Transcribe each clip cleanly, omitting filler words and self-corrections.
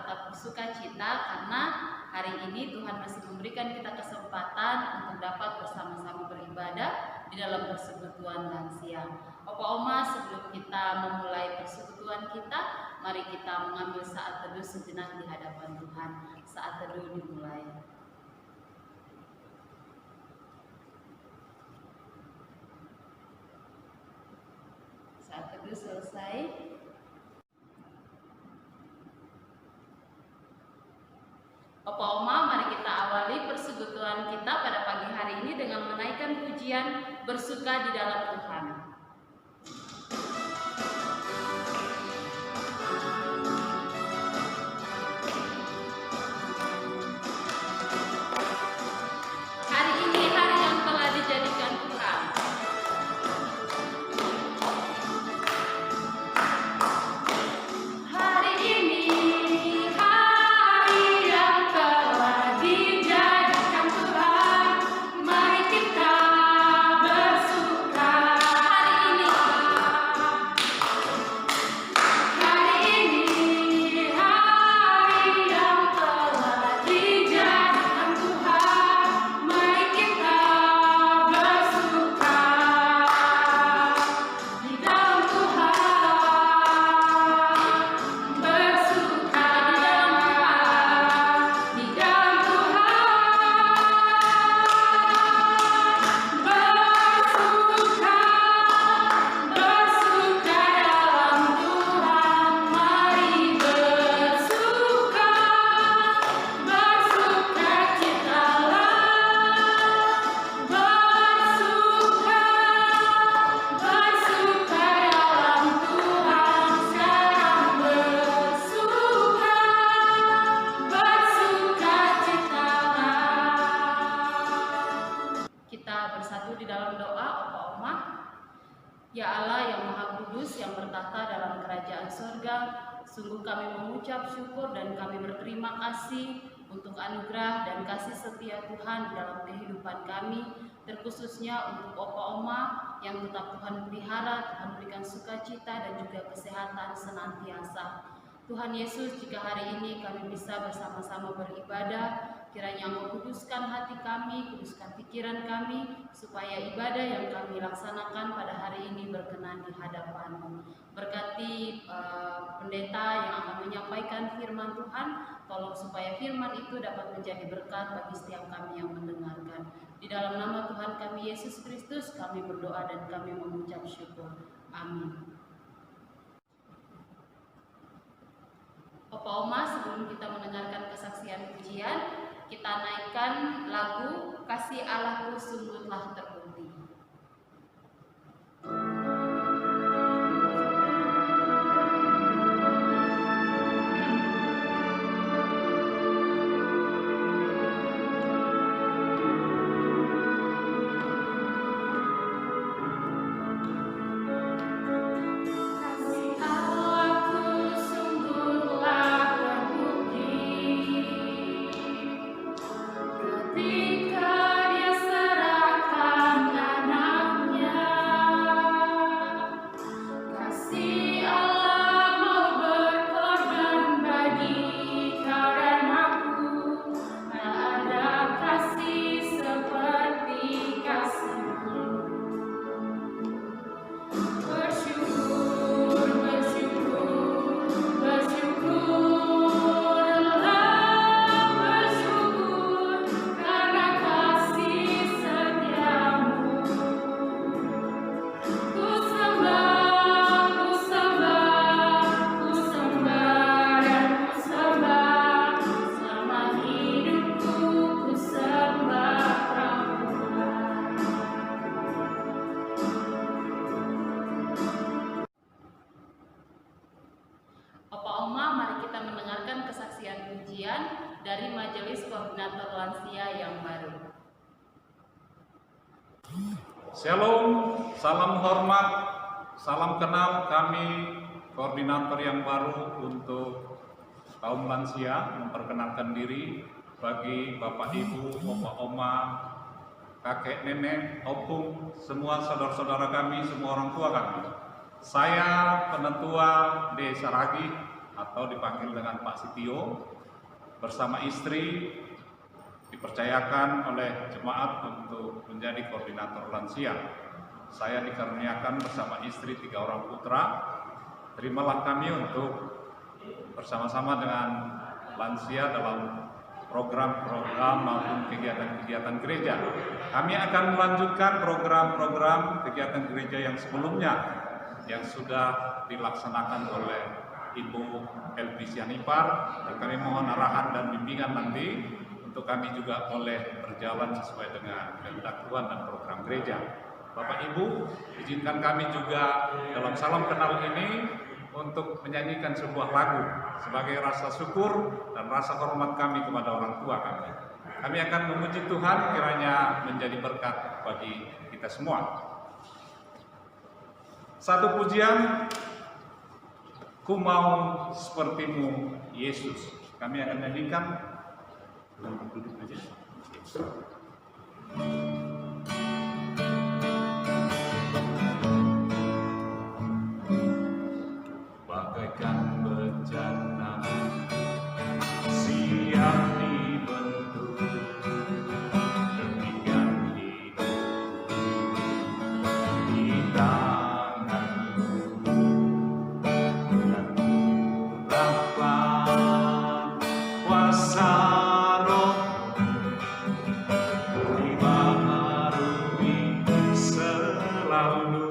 tetap bersuka cita karena hari ini Tuhan masih memberikan kita kesempatan untuk dapat bersama-sama beribadah di dalam persekutuan lansia. Bapak Oma, sebelum kita memulai persekutuan kita, mari kita mengambil saat teduh sejenak di hadapan Tuhan. Saat teduh dimulai. Saat teduh selesai. Bapak Oma, mari kita awali persekutuan kita pada pagi hari ini dengan menaikkan pujian bersuka di dalam Tuhan. Hari ini hari yang telah dijadikan Tuhan. Hari ini mari kita bersuka. Ya Allah yang Maha Kudus yang bertata dalam kerajaan surga, sungguh kami mengucap syukur dan kami berterima kasih untuk anugerah dan kasih setia Tuhan di dalam kehidupan kami, terkhususnya untuk Opa Oma yang tetap Tuhan pelihara, Tuhan berikan sukacita dan juga kesehatan senantiasa. Tuhan Yesus, jika hari ini kami bisa bersama-sama beribadah, kiranya Engkau kuduskan hati kami, kuduskan pikiran kami, supaya ibadah yang kami laksanakan pada hari ini berkenan di hadapan-Mu. Berkati pendeta yang akan menyampaikan firman Tuhan, tolong supaya firman itu dapat menjadi berkat bagi setiap kami yang mendengarkan. Di dalam nama Tuhan kami Yesus Kristus, kami berdoa dan kami mengucap syukur. Amin. Opa Oma, sebelum kita mendengarkan kesaksian pujian, kita naikkan lagu Kasih Allahku Sungguhlah Terbukti. Dari Majelis Koordinator Lansia yang baru. Shalom, salam hormat, salam kenal kami koordinator yang baru untuk kaum lansia, memperkenalkan diri bagi Bapak Ibu, Opa Oma, kakek nenek, opung, semua saudara-saudara kami, semua orang tua kami. Saya Penetua Desa Ragi atau dipanggil dengan Pak Sitio, bersama istri dipercayakan oleh jemaat untuk menjadi koordinator lansia. Saya dikaruniakan bersama istri 3 orang putra. Terimalah kami untuk bersama-sama dengan lansia dalam program-program maupun kegiatan-kegiatan gereja. Kami akan melanjutkan program-program kegiatan gereja yang sebelumnya yang sudah dilaksanakan oleh Ibu Elvi Sianipar, dan kami mohon arahan dan bimbingan nanti untuk kami juga boleh berjalan sesuai dengan kehendak Tuhan dan program gereja. Bapak Ibu, izinkan kami juga dalam salam kenal ini untuk menyanyikan sebuah lagu sebagai rasa syukur dan rasa hormat kami kepada orang tua kami. Kami akan memuji Tuhan, kiranya menjadi berkat bagi kita semua. Satu pujian, Ku mau sepertimu Yesus. Kami akan nyanyikan. Duduk aja. Bagaikan bencana siap dibentuk, demikian hidup di tangan-Mu. Rahmat kuasa Roh dibaharui selalu.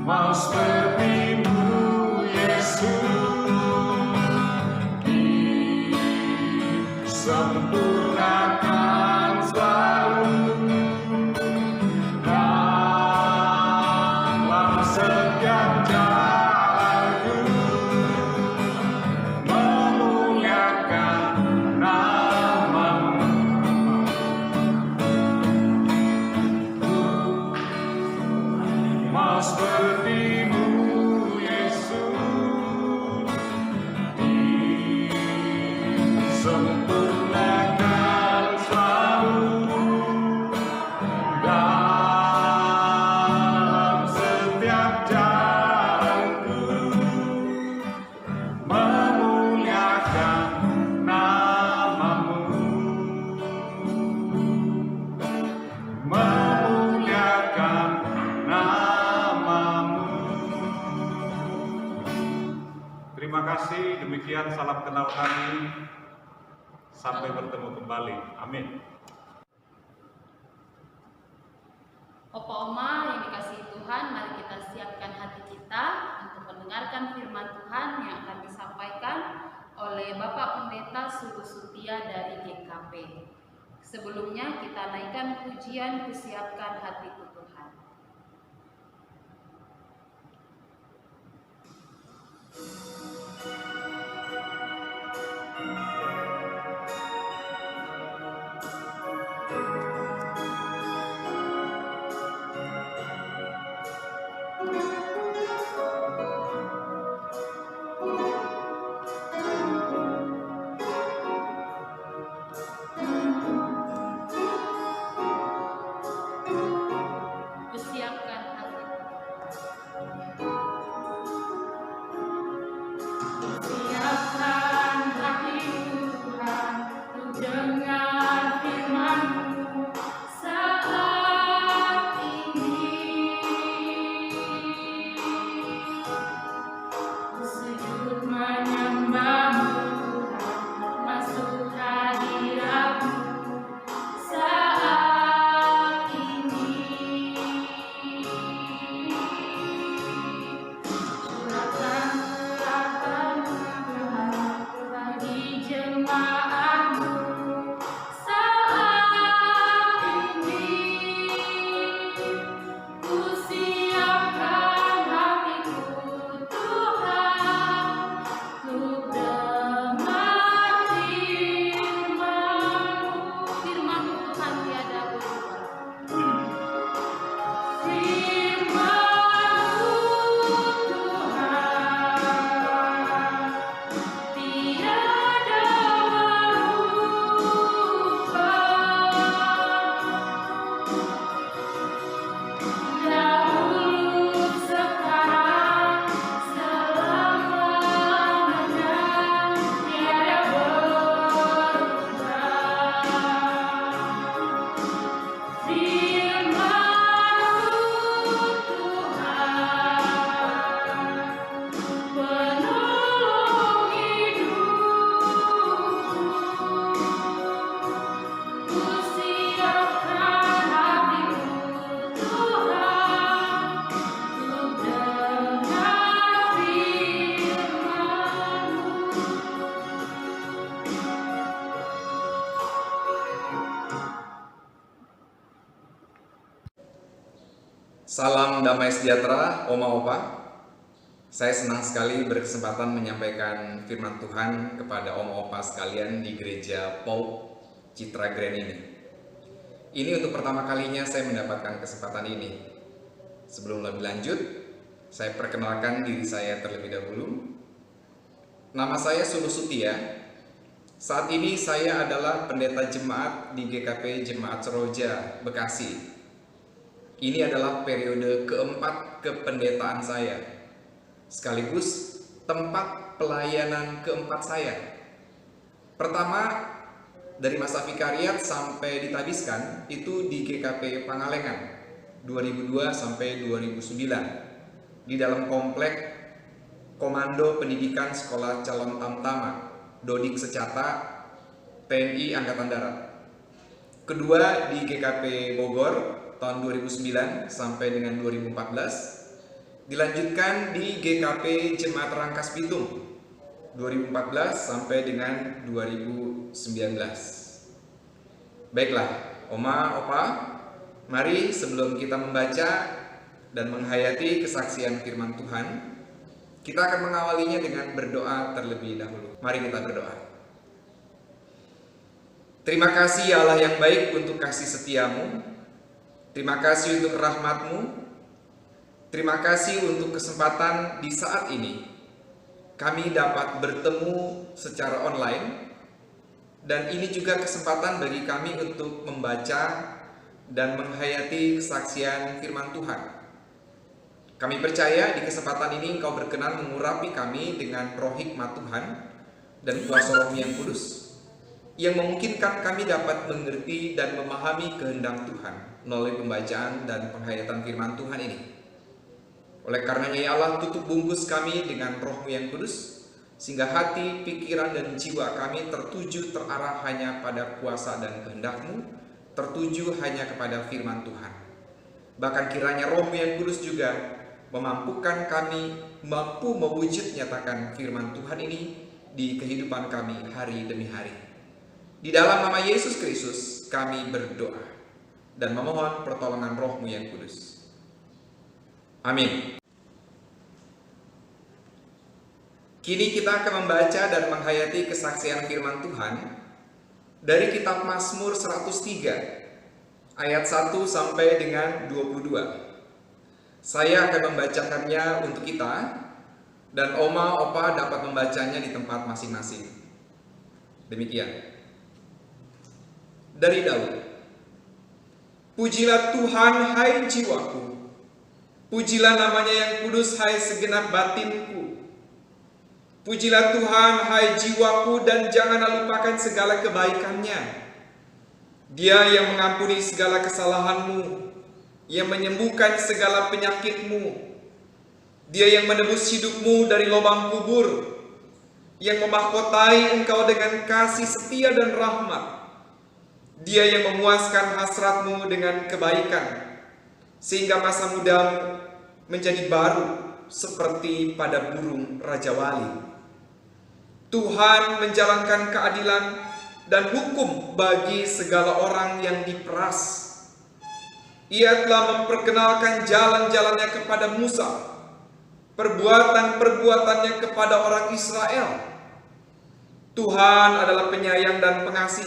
Mau seperti-Mu Yesus, disempurnakan selalu dalam setiap jalanku, memuliakan nama-Mu. Mau seperti-Mu Yesus, disempurnakan selalu dalam setiap jalanku, memuliakan nama-Mu, memuliakan nama-Mu. Terima kasih, demikian salam kenal kami. Sampai bertemu kembali. Amin. Opa Oma yang dikasihi Tuhan, mari kita siapkan hati kita untuk mendengarkan firman Tuhan yang akan disampaikan oleh Bapak Pendeta Suku Sutia dari GKP. Sebelumnya kita naikkan pujian Kusiapkan Hatiku Tuhan. Salam damai sejahtera, Oma Opa. Saya senang sekali berkesempatan menyampaikan firman Tuhan kepada Oma Opa sekalian di gereja Pope Citra Grand ini. Ini untuk pertama kalinya saya mendapatkan kesempatan ini. Sebelum lebih lanjut, saya perkenalkan diri saya terlebih dahulu. Nama saya Sulu Sutia. Saat ini saya adalah pendeta jemaat di GKP Jemaat Seroja, Bekasi. Ini adalah periode keempat kependetaan saya, sekaligus tempat pelayanan keempat saya. Pertama, dari masa vikariat sampai ditabiskan, itu di GKP Pangalengan, 2002 sampai 2009, di dalam komplek Komando Pendidikan Sekolah Calon Tamtama, Dodik Secata, TNI Angkatan Darat. Kedua di GKP Bogor, tahun 2009 sampai dengan 2014, dilanjutkan di GKP Jemaat Rangkas Bitung 2014 sampai dengan 2019. Baiklah, Oma, Opa, mari sebelum kita membaca dan menghayati kesaksian firman Tuhan, kita akan mengawalinya dengan berdoa terlebih dahulu. Mari kita berdoa. Terima kasih ya Allah yang baik untuk kasih setiamu. Terima kasih untuk rahmat-Mu. Terima kasih untuk kesempatan di saat ini kami dapat bertemu secara online, dan ini juga kesempatan bagi kami untuk membaca dan menghayati kesaksian firman Tuhan. Kami percaya di kesempatan ini Engkau berkenan mengurapi kami dengan roh hikmat Tuhan dan kuasa Roh yang kudus, yang memungkinkan kami dapat mengerti dan memahami kehendak Tuhan melalui pembacaan dan penghayatan firman Tuhan ini. Oleh karenanya ya Allah, tutup bungkus kami dengan Roh-Mu yang kudus, sehingga hati, pikiran, dan jiwa kami tertuju terarah hanya pada kuasa dan kehendak-Mu, tertuju hanya kepada firman Tuhan. Bahkan kiranya Roh-Mu yang kudus juga memampukan kami mampu mewujud nyatakan firman Tuhan ini di kehidupan kami hari demi hari. Di dalam nama Yesus Kristus kami berdoa dan memohon pertolongan Roh-Mu yang kudus. Amin. Kini kita akan membaca dan menghayati kesaksian firman Tuhan dari kitab Mazmur 103 ayat 1 sampai dengan 22. Saya akan membacakannya untuk kita, dan Oma, Opa dapat membacanya di tempat masing-masing. Demikian. Dari Daud. Pujilah Tuhan, hai jiwaku. Pujilah namanya yang kudus, hai segenap batinku. Pujilah Tuhan, hai jiwaku, dan janganlah lupakan segala kebaikannya. Dia yang mengampuni segala kesalahanmu, yang menyembuhkan segala penyakitmu. Dia yang menebus hidupmu dari lubang kubur, yang memahkotai engkau dengan kasih setia dan rahmat. Dia yang memuaskan hasratmu dengan kebaikan, sehingga masa mudamu menjadi baru seperti pada burung Raja Wali. Tuhan menjalankan keadilan dan hukum bagi segala orang yang diperas. Ia telah memperkenalkan jalan-jalannya kepada Musa, perbuatan-perbuatannya kepada orang Israel. Tuhan adalah penyayang dan pengasih,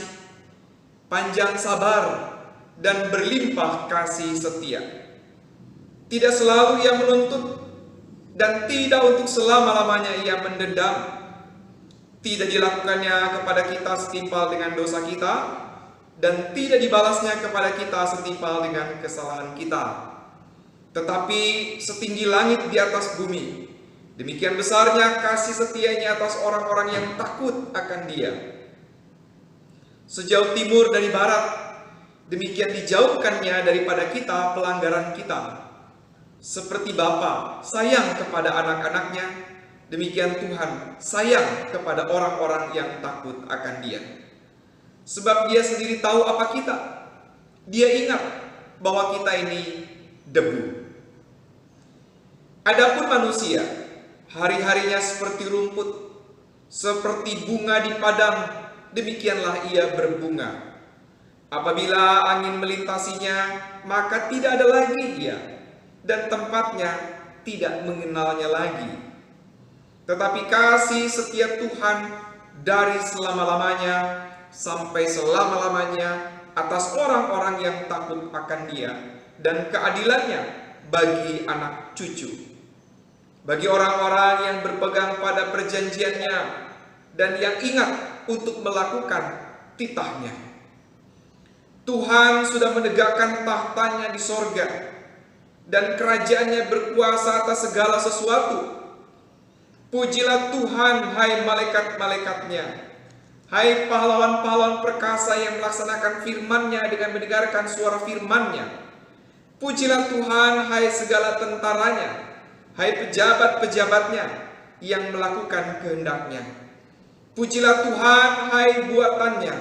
panjang sabar, dan berlimpah kasih setia. Tidak selalu ia menuntut, dan tidak untuk selama-lamanya ia mendendam. Tidak dilakukannya kepada kita setimpal dengan dosa kita, dan tidak dibalasnya kepada kita setimpal dengan kesalahan kita. Tetapi setinggi langit di atas bumi, demikian besarnya kasih setianya atas orang-orang yang takut akan Dia. Sejauh timur dari barat, demikian dijauhkannya daripada kita pelanggaran kita. Seperti Bapa sayang kepada anak-anaknya, demikian Tuhan sayang kepada orang-orang yang takut akan Dia. Sebab Dia sendiri tahu apa kita. Dia ingat bahwa kita ini debu. Adapun manusia, hari-harinya seperti rumput, seperti bunga di padang, demikianlah ia berbunga. Apabila angin melintasinya, maka tidak ada lagi ia. dan tempatnya tidak mengenalnya lagi. Tetapi kasih setia Tuhan dari selama-lamanya sampai selama-lamanya atas orang-orang yang takut akan Dia, dan keadilannya bagi anak cucu, bagi orang-orang yang berpegang pada perjanjiannya dan yang ingat untuk melakukan titahnya. Tuhan sudah menegakkan tahtanya di sorga, dan kerajaannya berkuasa atas segala sesuatu. Pujilah Tuhan, hai malaikat-malaikatnya, hai pahlawan-pahlawan perkasa yang melaksanakan firman-Nya dengan mendengarkan suara firman-Nya. Pujilah Tuhan, hai segala tentaranya, hai pejabat-pejabatnya yang melakukan kehendak-Nya. Pujilah Tuhan, hai buatannya,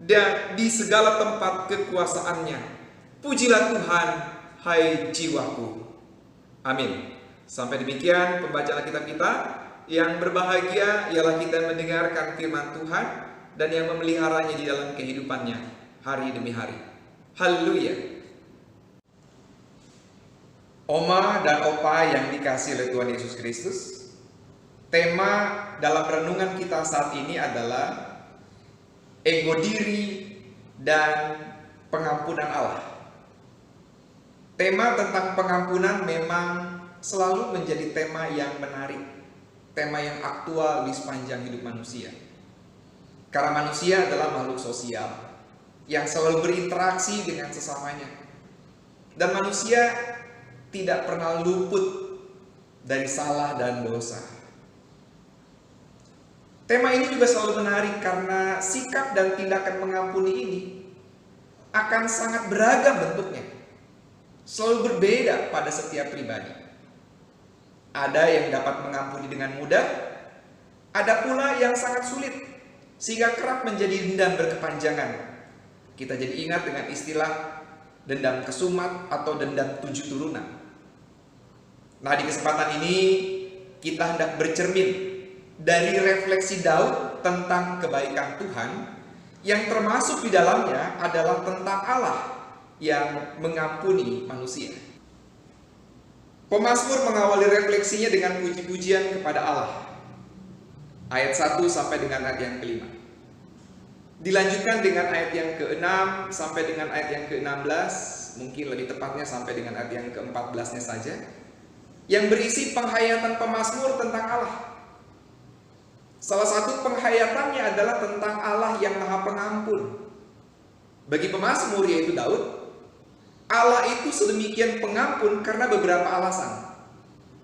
dan di segala tempat kekuasaan-Nya. Pujilah Tuhan, hai jiwaku. Amin. Sampai demikian pembacaan Alkitab kita. Yang berbahagia ialah kita mendengarkan firman Tuhan dan yang memeliharanya di dalam kehidupannya hari demi hari. Haleluya. Oma dan opa yang dikasihi oleh Tuhan Yesus Kristus, tema dalam renungan kita saat ini adalah ego diri dan pengampunan Allah. Tema tentang pengampunan memang selalu menjadi tema yang menarik, tema yang aktual di sepanjang hidup manusia. Karena manusia adalah makhluk sosial yang selalu berinteraksi dengan sesamanya. Dan manusia tidak pernah luput dari salah dan dosa. Tema ini juga selalu menarik karena sikap dan tindakan mengampuni ini akan sangat beragam bentuknya. Selalu berbeda pada setiap pribadi. Ada yang dapat mengampuni dengan mudah, ada pula yang sangat sulit, sehingga kerap menjadi dendam berkepanjangan. Kita jadi ingat dengan istilah dendam kesumat atau dendam 7 turunan. Nah, di kesempatan ini kita hendak bercermin dari refleksi Daud tentang kebaikan Tuhan, yang termasuk di dalamnya adalah tentang Allah yang mengampuni manusia. Pemazmur mengawali refleksinya dengan puji-pujian kepada Allah. Ayat 1 sampai dengan ayat yang ke-5. Dilanjutkan dengan ayat yang ke-6 sampai dengan ayat yang ke-16, mungkin lebih tepatnya sampai dengan ayat yang ke-14-nya saja, yang berisi penghayatan pemazmur tentang Allah. Salah satu penghayatannya adalah tentang Allah yang Maha Pengampun. Bagi pemazmur, yaitu Daud, Allah itu sedemikian pengampun karena beberapa alasan.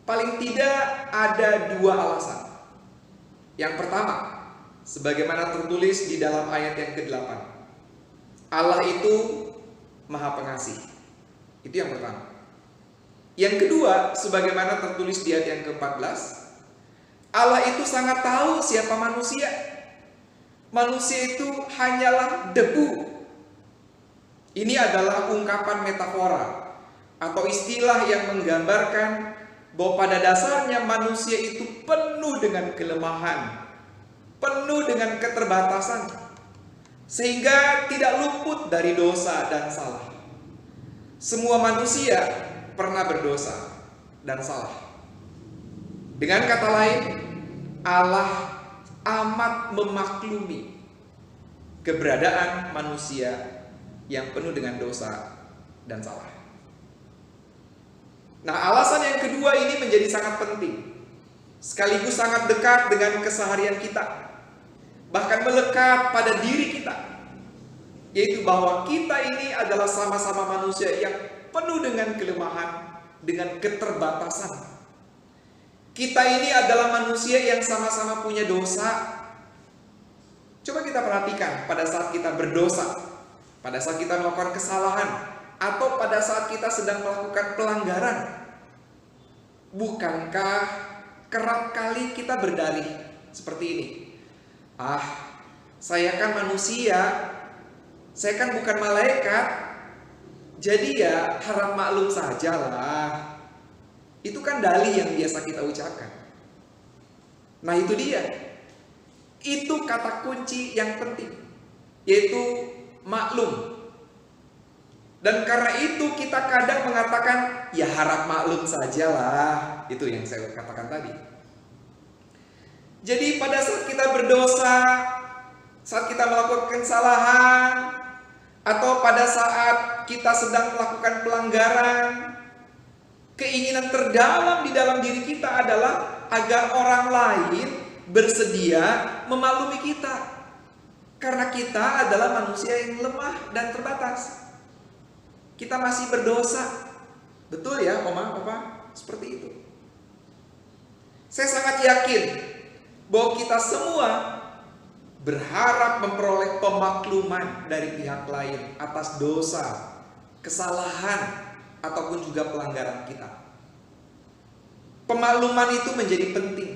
Paling tidak ada 2 alasan. Yang pertama, sebagaimana tertulis di dalam ayat yang ke-8, Allah itu Maha Pengasih. Itu yang pertama. Yang kedua, sebagaimana tertulis di ayat yang ke-14, Allah itu sangat tahu siapa manusia. Manusia itu hanyalah debu. Ini adalah ungkapan metafora atau istilah yang menggambarkan bahwa pada dasarnya manusia itu penuh dengan kelemahan, penuh dengan keterbatasan, sehingga tidak luput dari dosa dan salah. Semua manusia pernah berdosa dan salah. Dengan kata lain, Allah amat memaklumi keberadaan manusia yang penuh dengan dosa dan salah. Nah, alasan yang kedua ini menjadi sangat penting, sekaligus sangat dekat dengan keseharian kita, bahkan melekat pada diri kita, yaitu bahwa kita ini adalah sama-sama manusia yang penuh dengan kelemahan, dengan keterbatasan. Kita ini adalah manusia yang sama-sama punya dosa. Coba kita perhatikan pada saat kita berdosa, pada saat kita melakukan kesalahan, atau pada saat kita sedang melakukan pelanggaran. Bukankah kerap kali kita berdalih seperti ini? Saya kan manusia, saya kan bukan malaikat, jadi ya harap maklum sajalah. Itu kan dalih yang biasa kita ucapkan. Nah, itu dia. Itu kata kunci yang penting, yaitu maklum. Dan karena itu kita kadang mengatakan, ya harap maklum sajalah. Itu yang saya katakan tadi. Jadi pada saat kita berdosa, saat kita melakukan kesalahan, atau pada saat kita sedang melakukan pelanggaran, keinginan terdalam di dalam diri kita adalah agar orang lain bersedia memaklumi kita. Karena kita adalah manusia yang lemah dan terbatas. Kita masih berdosa. Betul ya, Oma, Opa? Seperti itu. Saya sangat yakin bahwa kita semua berharap memperoleh pemakluman dari pihak lain atas dosa, kesalahan, ataupun juga pelanggaran kita. Pemakluman itu menjadi penting.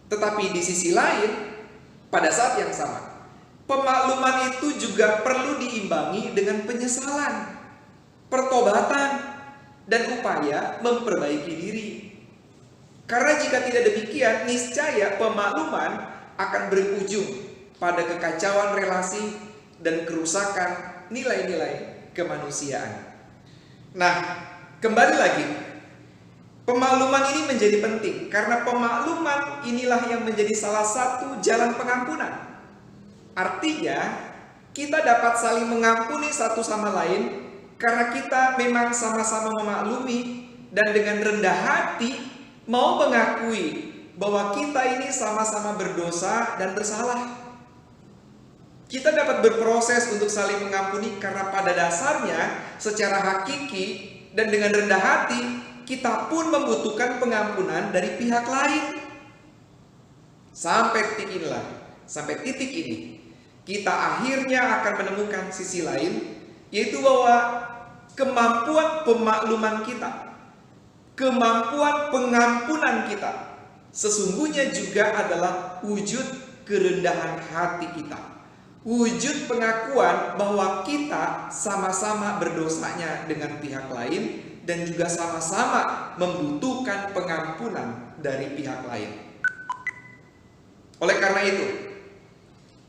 Tetapi di sisi lain, pada saat yang sama, pemakluman itu juga perlu diimbangi dengan penyesalan, pertobatan, dan upaya memperbaiki diri. Karena jika tidak demikian, niscaya pemakluman akan berujung pada kekacauan relasi dan kerusakan nilai-nilai kemanusiaan. Nah, kembali lagi, pemakluman ini menjadi penting karena pemakluman inilah yang menjadi salah satu jalan pengampunan. Artinya, kita dapat saling mengampuni satu sama lain karena kita memang sama-sama memaklumi dan dengan rendah hati mau mengakui bahwa kita ini sama-sama berdosa dan bersalah. Kita dapat berproses untuk saling mengampuni karena pada dasarnya secara hakiki dan dengan rendah hati kita pun membutuhkan pengampunan dari pihak lain. Sampai titik ini kita akhirnya akan menemukan sisi lain, yaitu bahwa kemampuan pemakluman kita, kemampuan pengampunan kita sesungguhnya juga adalah wujud kerendahan hati kita. Wujud pengakuan bahwa kita sama-sama berdosanya dengan pihak lain dan juga sama-sama membutuhkan pengampunan dari pihak lain. Oleh karena itu,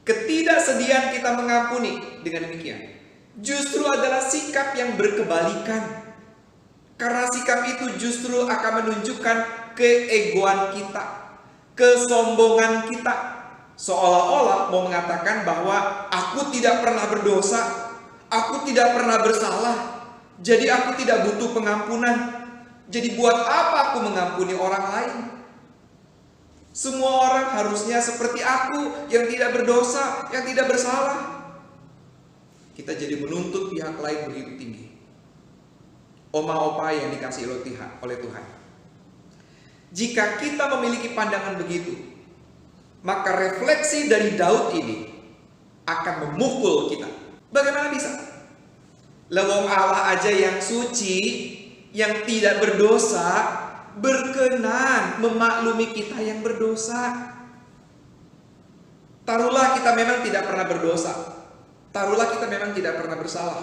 ketidaksediaan kita mengampuni dengan demikian justru adalah sikap yang berkebalikan. Karena sikap itu justru akan menunjukkan keegoan kita, kesombongan kita. Seolah-olah mau mengatakan bahwa aku tidak pernah berdosa, aku tidak pernah bersalah, jadi aku tidak butuh pengampunan. Jadi buat apa aku mengampuni orang lain? Semua orang harusnya seperti aku yang tidak berdosa, yang tidak bersalah. Kita jadi menuntut pihak lain begitu tinggi. Oma opa yang dikasih oleh Tuhan. Jika kita memiliki pandangan begitu, maka refleksi dari Daud ini akan memukul kita. Bagaimana bisa? Lewong Allah aja yang suci, yang tidak berdosa, berkenan memaklumi kita yang berdosa. Taruhlah kita memang tidak pernah berdosa, taruhlah kita memang tidak pernah bersalah.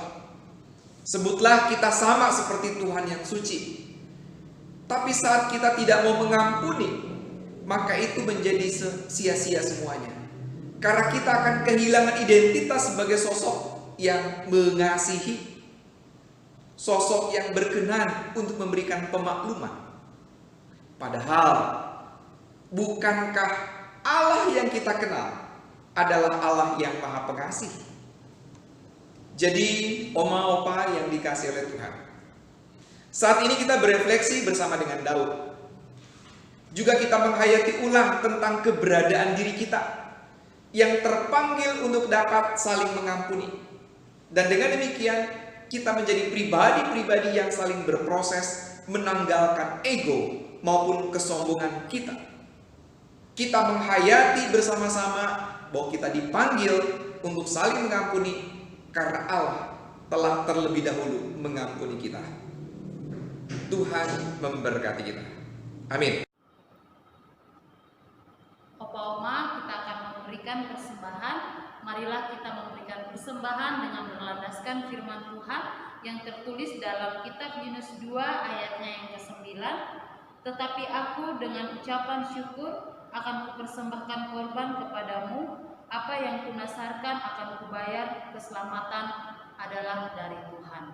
Sebutlah kita sama seperti Tuhan yang suci. Tapi saat kita tidak mau mengampuni, maka itu menjadi sia-sia semuanya. Karena kita akan kehilangan identitas sebagai sosok yang mengasihi, sosok yang berkenan untuk memberikan pemakluman. Padahal, bukankah Allah yang kita kenal adalah Allah yang Maha Pengasih? Jadi, oma opa yang dikasih oleh Tuhan, saat ini kita berefleksi bersama dengan Daud. Juga kita menghayati ulang tentang keberadaan diri kita yang terpanggil untuk dapat saling mengampuni. Dan dengan demikian, kita menjadi pribadi-pribadi yang saling berproses menanggalkan ego maupun kesombongan kita. Kita menghayati bersama-sama bahwa kita dipanggil untuk saling mengampuni karena Allah telah terlebih dahulu mengampuni kita. Tuhan memberkati kita. Amin. Opa Oma, kita akan memberikan persembahan. Marilah kita memberikan persembahan dengan berlandaskan firman Tuhan yang tertulis dalam kitab Yunus 2 ayatnya yang ke-9. Tetapi aku dengan ucapan syukur akan kupersembahkan korban kepadamu. Apa yang kunasarkan akan kubayar, keselamatan adalah dari Tuhan. Tuhan.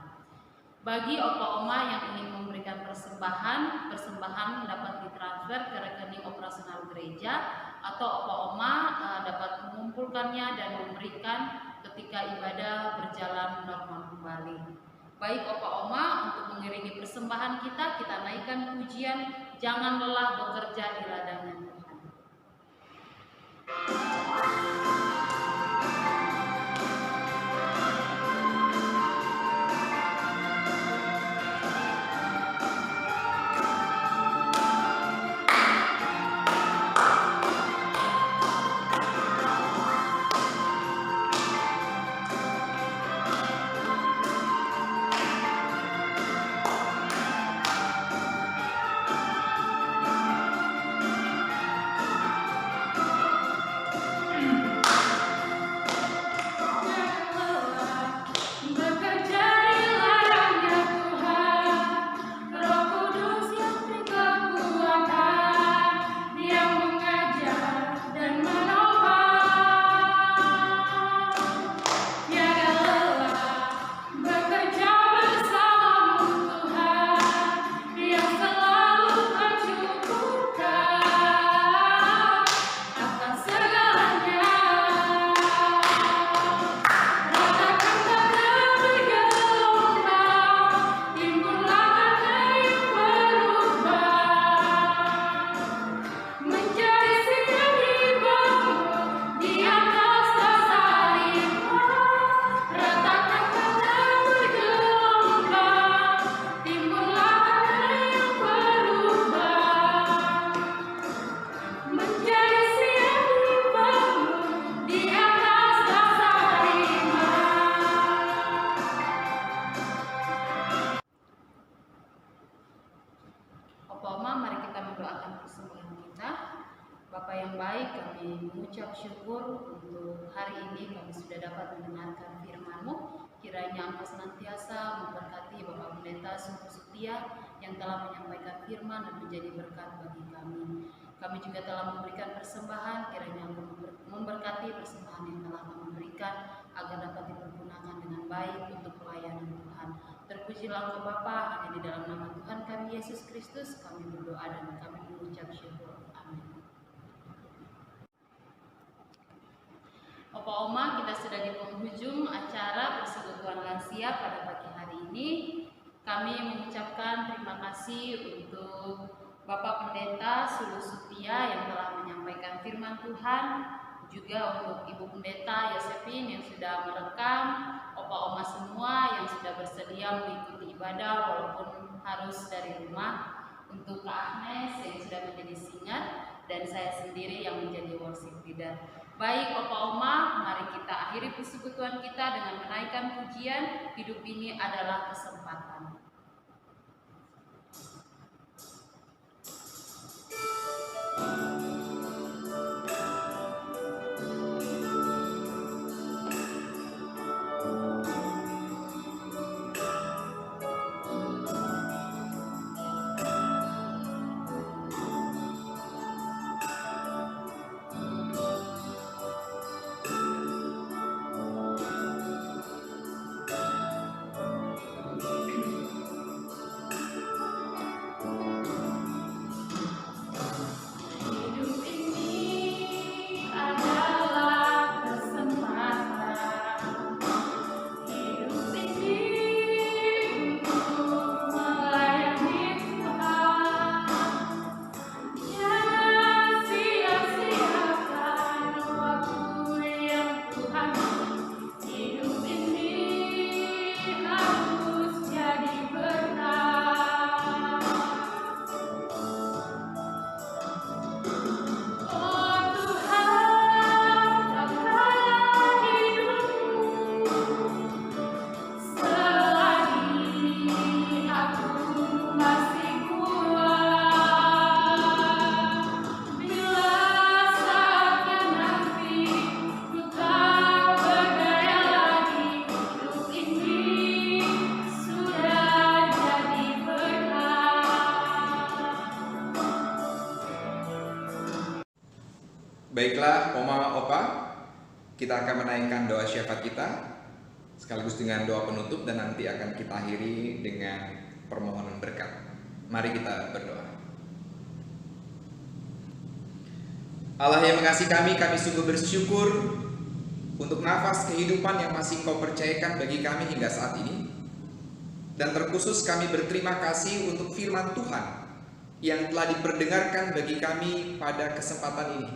Bagi opa-oma yang ingin memberikan persembahan dapat ditransfer ke rekening operasional gereja atau opa-oma dapat mengumpulkannya dan memberikan ketika ibadah berjalan normal kembali. Baik opa-oma, untuk mengiringi persembahan kita naikkan pujian, jangan lelah bekerja di ladangnya Tuhan. Bapa yang baik, kami mengucap syukur untuk hari ini kami sudah dapat mendengarkan firman-Mu. Kiranya Engkau senantiasa memberkati Bapak Pendeta Sungguh Setia yang telah menyampaikan firman dan menjadi berkat bagi kami. Kami juga telah memberikan persembahan, kiranya Engkau memberkati persembahan yang telah kami berikan agar dapat dipergunakan dengan baik untuk pelayanan Tuhan. Terpujilah Engkau Bapa, hanya di dalam nama Tuhan kami Yesus Kristus kami berdoa dan kami mengucap syukur. Amin. Opa-oma, kita sudah di penghujung acara persekutuan lansia pada pagi hari ini. Kami mengucapkan terima kasih untuk Bapak Pendeta Sulu Setia yang telah menyampaikan firman Tuhan, juga untuk Ibu Pendeta Yosefin yang sudah merekam, opa-oma semua yang sudah bersedia mengikuti ibadah walaupun harus dari rumah, untuk Kak Agnes yang sudah menjadi singat, dan saya sendiri yang menjadi worship leader. Baik opa-oma, mari kita akhiri persekutuan kita dengan menaikkan pujian, hidup ini adalah kesempatan. Baiklah, Oma Opa, kita akan menaikkan doa syafaat kita. sekaligus dengan doa penutup, dan nanti akan kita akhiri dengan permohonan berkat. Mari kita berdoa. Allah yang mengasihi kami sungguh bersyukur untuk nafas kehidupan yang masih Kau percayakan bagi kami hingga saat ini. Dan terkhusus kami berterima kasih untuk firman Tuhan yang telah diperdengarkan bagi kami pada kesempatan ini.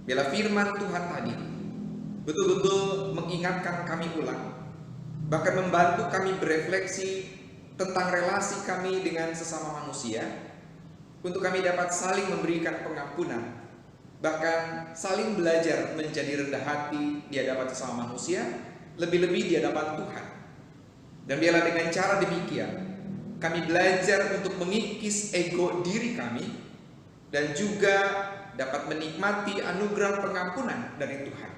Bila firman Tuhan tadi betul-betul mengingatkan kami ulang, bahkan membantu kami berefleksi tentang relasi kami dengan sesama manusia, untuk kami dapat saling memberikan pengampunan, bahkan saling belajar menjadi rendah hati di hadapan sesama manusia, lebih-lebih di hadapan Tuhan. Dan biarlah dengan cara demikian kami belajar untuk mengikis ego diri kami, dan juga dapat menikmati anugerah pengampunan dari Tuhan.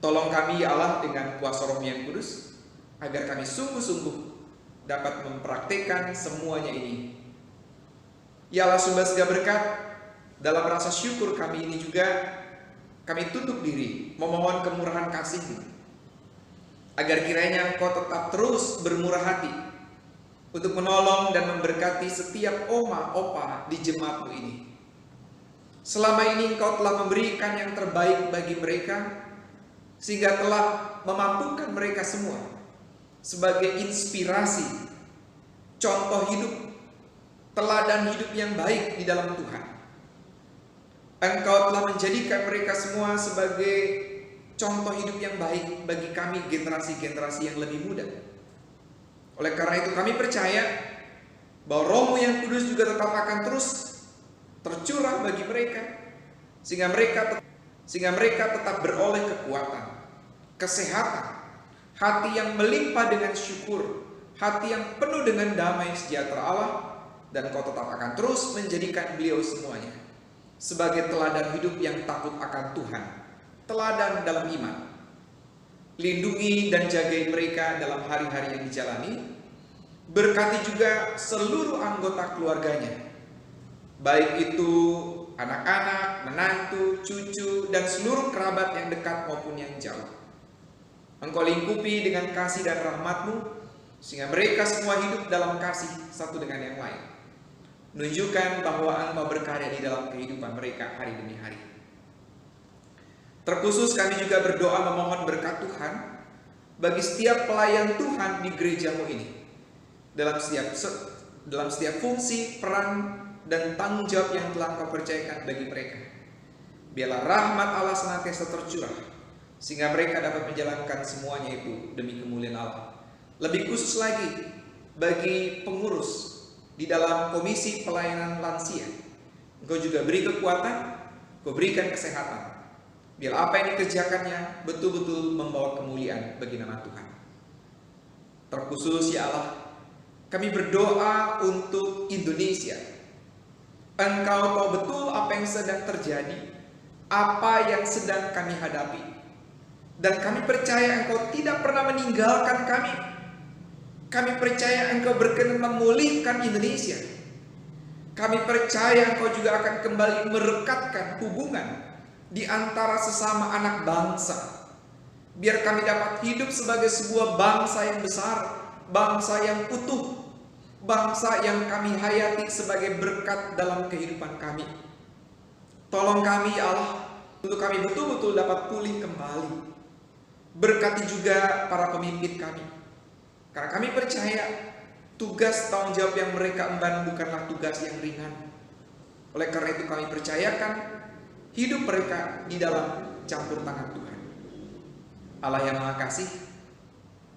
Tolong kami ya Allah dengan kuasa Roh yang kudus, agar kami sungguh-sungguh dapat mempraktikkan semuanya ini. Ya Allah sumber segala berkat, dalam rasa syukur kami ini juga kami tutup diri memohon kemurahan kasih-Mu, agar kiranya Engkau tetap terus bermurah hati untuk menolong dan memberkati setiap oma opa di jemaat-Mu ini. Selama ini Engkau telah memberikan yang terbaik bagi mereka, sehingga telah memampukan mereka semua sebagai inspirasi, contoh hidup, teladan hidup yang baik di dalam Tuhan. Engkau telah menjadikan mereka semua sebagai contoh hidup yang baik bagi kami generasi-generasi yang lebih muda. Oleh karena itu kami percaya bahwa Roh-Mu yang kudus juga tetap akan terus tercurah bagi mereka, sehingga mereka tetap beroleh kekuatan, kesehatan, hati yang melimpah dengan syukur, hati yang penuh dengan damai sejahtera Allah, dan Kau tetap akan terus menjadikan beliau semuanya sebagai teladan hidup yang takut akan Tuhan, teladan dalam iman. Lindungi dan jagai mereka dalam hari-hari yang dijalani. Berkati juga seluruh anggota keluarganya, baik itu anak-anak, menantu, cucu, dan seluruh kerabat yang dekat maupun yang jauh. Engkau lingkupi dengan kasih dan rahmat-Mu, sehingga mereka semua hidup dalam kasih satu dengan yang lain. Menunjukkan bahwa Engkau berkarya di dalam kehidupan mereka hari demi hari. Terkhusus kami juga berdoa memohon berkat Tuhan bagi setiap pelayan Tuhan di gereja-Mu ini, dalam setiap fungsi, peran, dan tanggung jawab yang telah Kau percayakan bagi mereka. Biarlah rahmat Allah senantiasa tercurah, sehingga mereka dapat menjalankan semuanya itu demi kemuliaan Allah. Lebih khusus lagi bagi pengurus di dalam komisi pelayanan lansia, Engkau juga beri kekuatan, Kau berikan kesehatan. Biar apa yang dikerjakannya betul-betul membawa kemuliaan bagi nama Tuhan. Terkhusus ya Allah, kami berdoa untuk Indonesia. Engkau tahu betul apa yang sedang terjadi, apa yang sedang kami hadapi, dan kami percaya Engkau tidak pernah meninggalkan kami. Kami percaya Engkau berkenan memulihkan Indonesia. Kami percaya Engkau juga akan kembali merekatkan hubungan di antara sesama anak bangsa, biar kami dapat hidup sebagai sebuah bangsa yang besar, bangsa yang utuh, bangsa yang kami hayati sebagai berkat dalam kehidupan kami. Tolong kami ya Allah, untuk kami betul-betul dapat pulih kembali. Berkati juga para pemimpin kami, karena kami percaya tugas tanggung jawab yang mereka emban bukanlah tugas yang ringan. Oleh karena itu kami percayakan hidup mereka di dalam campur tangan Tuhan. Allah yang Maha Kasih,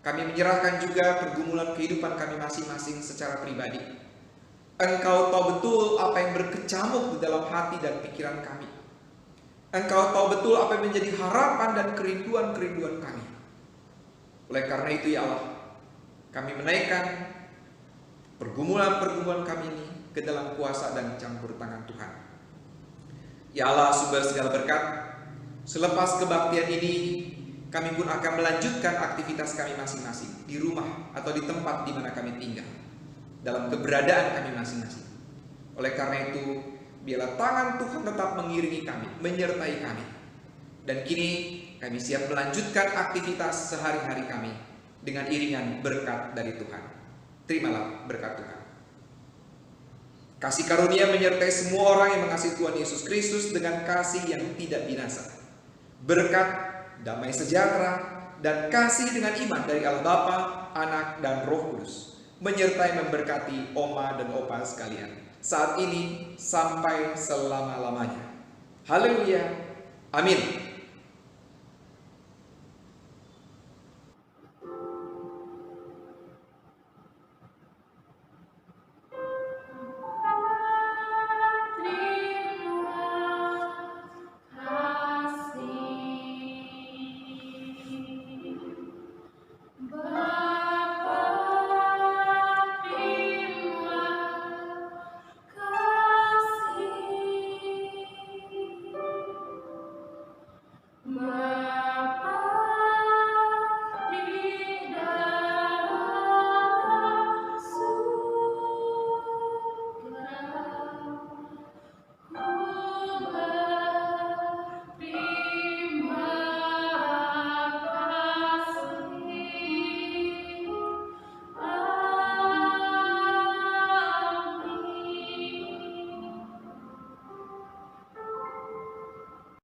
kami menyerahkan juga pergumulan kehidupan kami masing-masing secara pribadi. Engkau tahu betul apa yang berkecamuk di dalam hati dan pikiran kami. Engkau tahu betul apa yang menjadi harapan dan kerinduan-kerinduan kami. Oleh karena itu ya Allah, kami menaikkan pergumulan-pergumulan kami ini ke dalam kuasa dan campur tangan Tuhan. Ya Allah sumber segala berkat, selepas kebaktian ini kami pun akan melanjutkan aktivitas kami masing-masing di rumah atau di tempat di mana kami tinggal, dalam keberadaan kami masing-masing. Oleh karena itu, biarlah tangan Tuhan tetap mengiringi kami, menyertai kami, Dan kini kami siap melanjutkan aktivitas sehari-hari kami dengan iringan berkat dari Tuhan. Terimalah berkat Tuhan. Kasih karunia menyertai semua orang yang mengasihi Tuhan Yesus Kristus dengan kasih yang tidak binasa. Berkat, damai sejahtera, dan kasih dengan iman dari Allah Bapa, Anak, dan Roh Kudus menyertai memberkati Oma dan Opa sekalian saat ini sampai selama-lamanya. Haleluya. Amin. Bye.